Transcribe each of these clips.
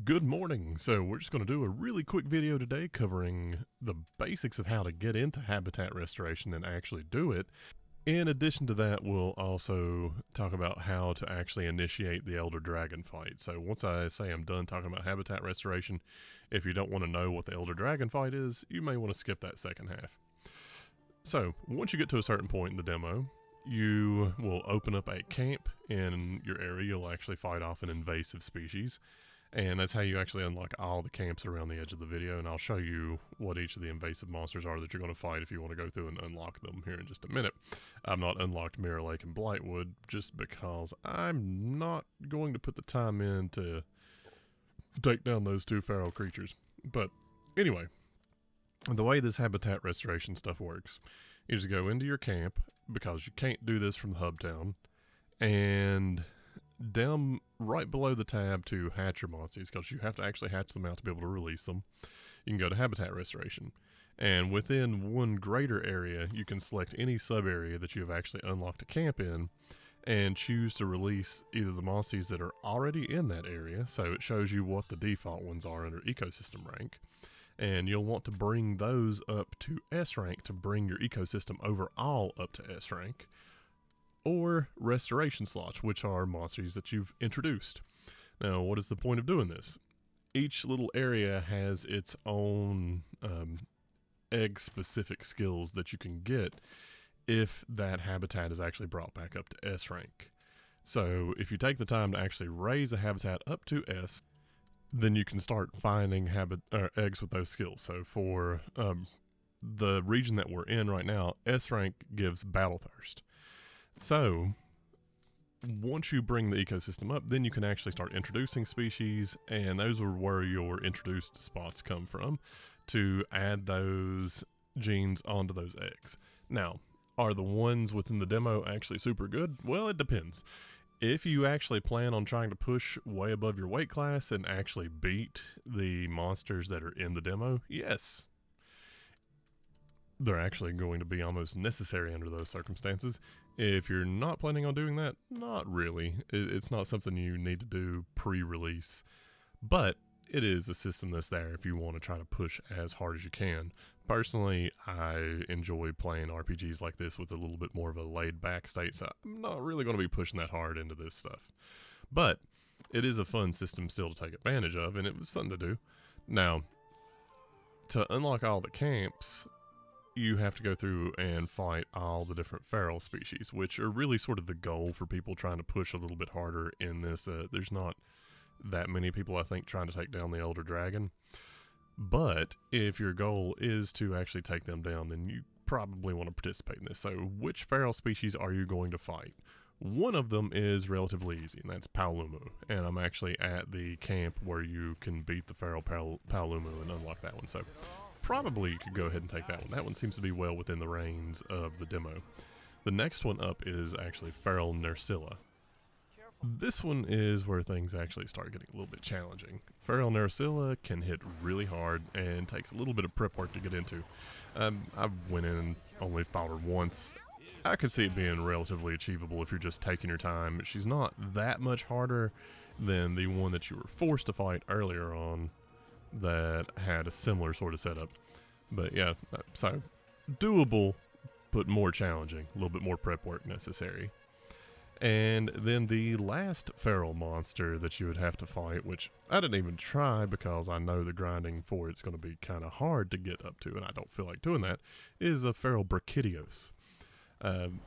Good morning. So we're just going to do a really quick video today covering the basics of how to get into habitat restoration and actually do it. In addition to that, we'll also talk about how to actually initiate the Elder Dragon fight. So once I say I'm done talking about habitat restoration, if you don't want to know what the Elder Dragon fight is, you may want to skip that second half. So once you get to a certain point in the demo, you will open up a camp in your area. You'll actually fight off an invasive species. And that's how you actually unlock all the camps around the edge of the video, and I'll show you what each of the invasive monsters are that you're going to fight if you want to go through and unlock them here in just a minute. I've not unlocked Mirror Lake and Blightwood just because I'm not going to put the time in to take down those two feral creatures. But anyway, the way this habitat restoration stuff works is to go into your camp, because you can't do this from the hub town, and down right below the tab to hatch your monsters, because you have to actually hatch them out to be able to release them. You can go to habitat restoration, and within one greater area you can select any sub area that you have actually unlocked a camp in and choose to release either the monsters that are already in that area, so it shows you what the default ones are under ecosystem rank, and you'll want to bring those up to S rank to bring your ecosystem overall up to S rank, or restoration slots, which are monsters that you've introduced. Now, what is the point of doing this? Each little area has its own egg-specific skills that you can get if that habitat is actually brought back up to S rank. So if you take the time to actually raise a habitat up to S, then you can start finding eggs with those skills. So for the region that we're in right now, S rank gives Battle Thirst. So once you bring the ecosystem up, then you can actually start introducing species, and those are where your introduced spots come from to add those genes onto those eggs. Now, are the ones within the demo actually super good? Well, it depends. If you actually plan on trying to push way above your weight class and actually beat the monsters that are in the demo, yes, they're actually going to be almost necessary under those circumstances. If you're not planning on doing that, not really. It's not something you need to do pre-release, but it is a system that's there if you want to try to push as hard as you can. Personally, I enjoy playing RPGs like this with a little bit more of a laid-back state, so I'm not really going to be pushing that hard into this stuff. But it is a fun system still to take advantage of, and it was something to do. Now, to unlock all the camps, you have to go through and fight all the different feral species, which are really sort of the goal for people trying to push a little bit harder in this. There's not that many people, I think, trying to take down the Elder Dragon. But if your goal is to actually take them down, then you probably want to participate in this. So which feral species are you going to fight? One of them is relatively easy, and that's Palumu. And I'm actually at the camp where you can beat the Feral Palumu and unlock that one. So probably you could go ahead and take that one. That one seems to be well within the reins of the demo. The next one up is actually Feral Nerscylla. This one is where things actually start getting a little bit challenging. Feral Nerscylla can hit really hard and takes a little bit of prep work to get into. I went in and only fought her once. I could see it being relatively achievable if you're just taking your time. She's not that much harder than the one that you were forced to fight earlier on that had a similar sort of setup. But yeah, so doable, but more challenging. A little bit more prep work necessary. And then the last feral monster that you would have to fight, which I didn't even try because I know the grinding for it's going to be kind of hard to get up to, and I don't feel like doing that, is a Feral Brachydios.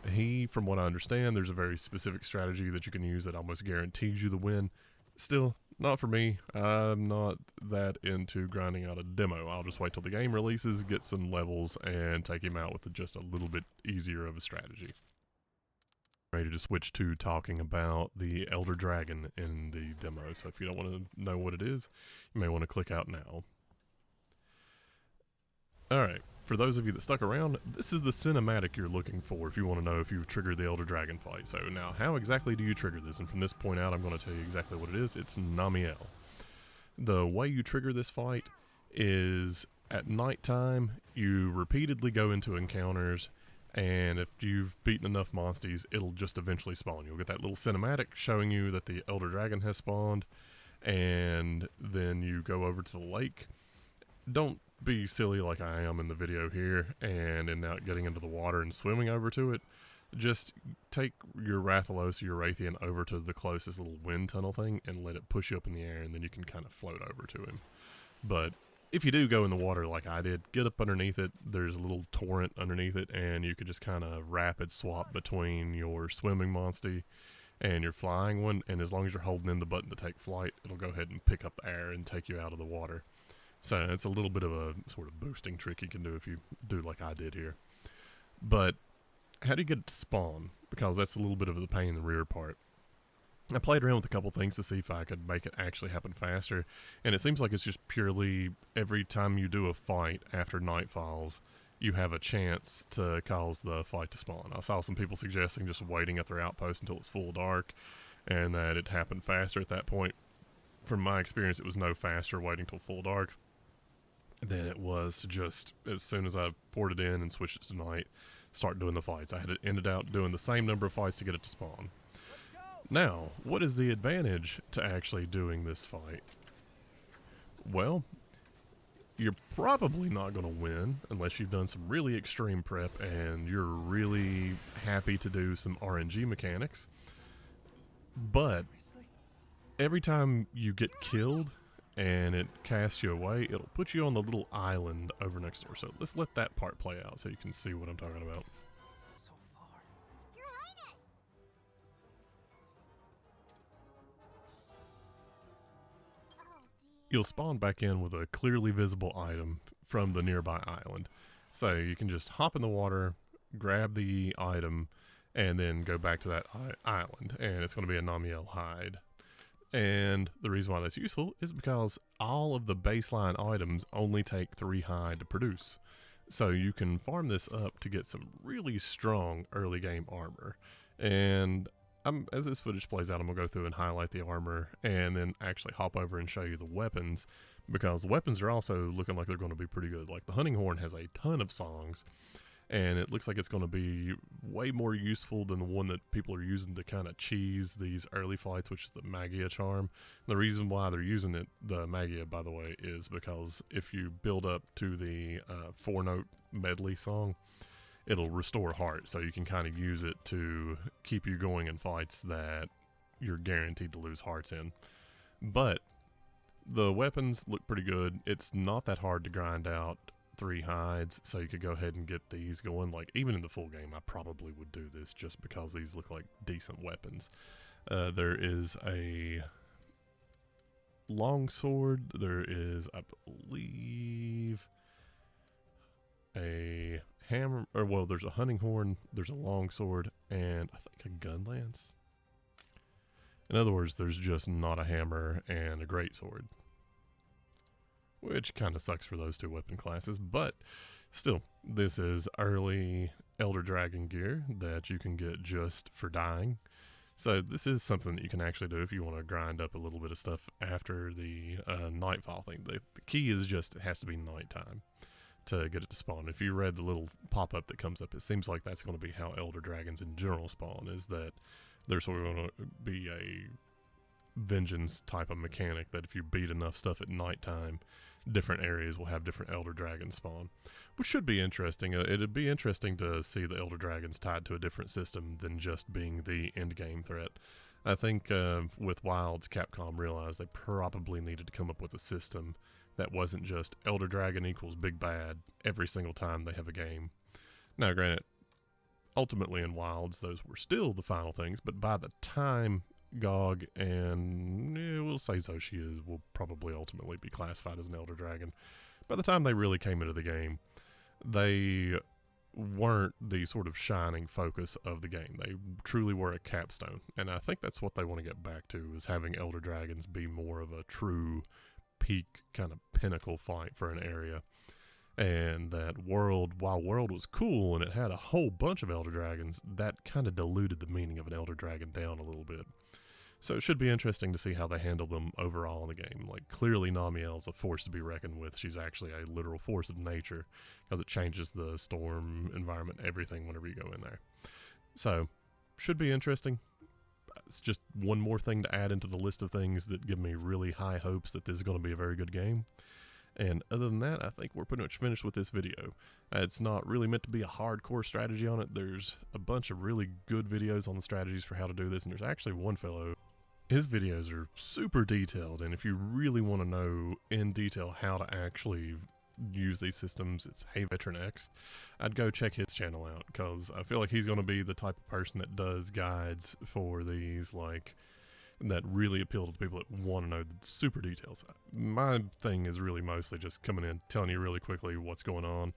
He, from what I understand, there's a very specific strategy that you can use that almost guarantees you the win. Still, not for me. I'm not that into grinding out a demo. I'll just wait till the game releases, get some levels, and take him out with just a little bit easier of a strategy. Ready to switch to talking about the Elder Dragon in the demo. So if you don't want to know what it is, you may want to click out now. Alright, for those of you that stuck around, this is the cinematic you're looking for if you want to know if you've triggered the Elder Dragon fight. So now, how exactly do you trigger this? And from this point out, I'm going to tell you exactly what it is. It's Namielle. The way you trigger this fight is at nighttime, you repeatedly go into encounters, and if you've beaten enough monsters, it'll just eventually spawn. You'll get that little cinematic showing you that the Elder Dragon has spawned, and then you go over to the lake. Don't be silly like I am in the video here and end out getting into the water and swimming over to it. Just take your Rathalos or your Raytheon over to the closest little wind tunnel thing and let it push you up in the air, and then you can kind of float over to him. But if you do go in the water like I did, get up underneath it. There's a little torrent underneath it, and you could just kind of rapid swap between your swimming monstie and your flying one, and as long as you're holding in the button to take flight, it'll go ahead and pick up air and take you out of the water. So it's a little bit of a sort of boosting trick you can do if you do like I did here. But how do you get it to spawn? Because that's a little bit of the pain in the rear part. I played around with a couple things to see if I could make it actually happen faster, and it seems like it's just purely every time you do a fight after night falls, you have a chance to cause the fight to spawn. I saw some people suggesting just waiting at their outpost until it's full dark, and that it happened faster at that point. From my experience, it was no faster waiting till full dark than it was to just, as soon as I poured it in and switched it to night, start doing the fights. I had ended out doing the same number of fights to get it to spawn. Now, what is the advantage to actually doing this fight? Well, you're probably not going to win unless you've done some really extreme prep and you're really happy to do some RNG mechanics. But every time you get killed and it casts you away, it'll put you on the little island over next door. So let's let that part play out so you can see what I'm talking about. You'll spawn back in with a clearly visible item from the nearby island. So you can just hop in the water, grab the item, and then go back to that island. And it's going to be a Namielle hide. And the reason why that's useful is because all of the baseline items only take 3 hide to produce. So you can farm this up to get some really strong early game armor. And as this footage plays out, I'm going to go through and highlight the armor and then actually hop over and show you the weapons, because the weapons are also looking like they're going to be pretty good. Like the hunting horn has a ton of songs, and it looks like it's going to be way more useful than the one that people are using to kind of cheese these early fights, which is the Magia charm. The reason why they're using it, the Magia, by the way, is because if you build up to the 4-note medley song, it'll restore heart, so you can kind of use it to keep you going in fights that you're guaranteed to lose hearts in. But the weapons look pretty good. It's not that hard to grind out 3 hides, so you could go ahead and get these going. Like, even in the full game, I probably would do this just because these look like decent weapons. There is a longsword. There is, I believe, a hammer, or well, there's a hunting horn, there's a longsword, and I think a gun lance. In other words, there's just not a hammer and a greatsword, which kind of sucks for those 2 weapon classes, but still, this is early Elder Dragon gear that you can get just for dying. So this is something that you can actually do if you want to grind up a little bit of stuff after the nightfall thing. The key is just it has to be nighttime to get it to spawn. If you read the little pop-up that comes up, it seems like that's going to be how Elder Dragons in general spawn, is that there's sort of going to be a vengeance type of mechanic that if you beat enough stuff at nighttime, different areas will have different Elder Dragons spawn, which should be interesting. It'd be interesting to see the Elder Dragons tied to a different system than just being the end game threat. I think with Wilds, Capcom realized they probably needed to come up with a system that wasn't just Elder Dragon equals big bad every single time they have a game. Now, granted, ultimately in Wilds, those were still the final things, but by the time Gog and we'll say Zoshi will probably ultimately be classified as an Elder Dragon, by the time they really came into the game, they weren't the sort of shining focus of the game. They truly were a capstone, and I think that's what they want to get back to, is having Elder Dragons be more of a true peak kind of pinnacle fight for an area. And that World, while World was cool and it had a whole bunch of Elder Dragons, that kind of diluted the meaning of an Elder Dragon down a little bit. So it should be interesting to see how they handle them overall in the game. Like, clearly Namielle's a force to be reckoned with. She's actually a literal force of nature, because it changes the storm environment, everything whenever you go in there. So, should be interesting. it's just one more thing to add into the list of things that give me really high hopes that this is going to be a very good game. And other than that, I think we're pretty much finished with this video. It's not really meant to be a hardcore strategy on it. There's a bunch of really good videos on the strategies for how to do this, and there's actually one fellow. His videos are super detailed, and if you really want to know in detail how to actually use these systems, it's Hey Veteran X. I'd go check his channel out, because I feel like he's going to be the type of person that does guides for these, like, that really appeal to the people that want to know the super details. My thing is really mostly just coming in, telling you really quickly what's going on,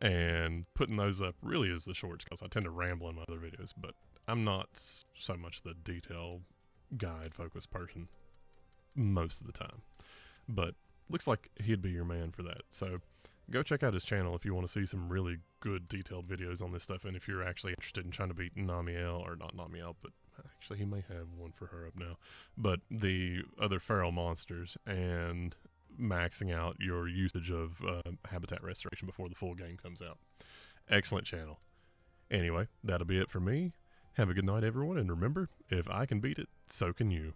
and putting those up really as the shorts, because I tend to ramble in my other videos, but I'm not so much the detail guide focused person most of the time. But looks like he'd be your man for that. So go check out his channel if you want to see some really good detailed videos on this stuff, and if you're actually interested in trying to beat Namielle, or not Namielle, but actually he may have one for her up now, but the other feral monsters, and maxing out your usage of habitat restoration before the full game comes out. Excellent channel. Anyway, that'll be it for me. Have a good night, everyone, and remember, if I can beat it, so can you.